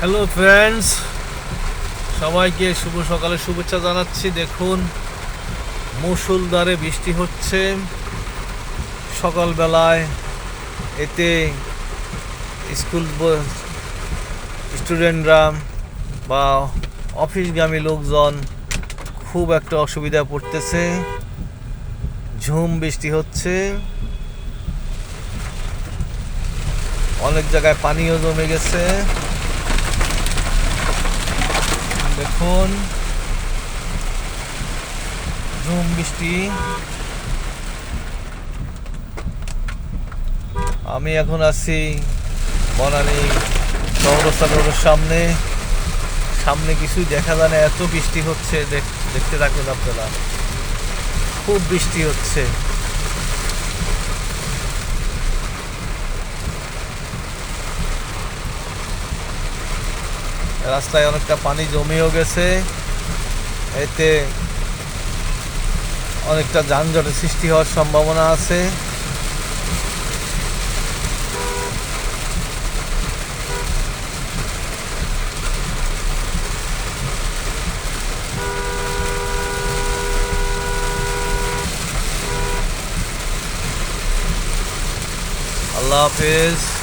Hello friends, সবাইকে শুভ সকালে শুভেচ্ছা জানাচ্ছি। দেখুন, মুষলধারে বৃষ্টি হচ্ছে সকালবেলায়। এতে স্কুল স্টুডেন্টরা বা অফিসগামী লোকজন খুব একটা অসুবিধা পড়তেছে। ঝুম বৃষ্টি হচ্ছে, অনেক জায়গায় পানিও জমে গেছে। দেখুন, ঝুম বৃষ্টি। আমি এখন আছি বনানী চৌরাস্তা রোডের সামনে। সামনে কিছুই দেখা যায় না, এত বৃষ্টি হচ্ছে। দেখতে থাকুন আপনারা, খুব বৃষ্টি হচ্ছে। রাস্তায় অনেকটা পানি জমেও গেছে, এতে অনেকটা যানজটের সৃষ্টি হওয়ার সম্ভাবনা আছে। আল্লাহ হাফেজ।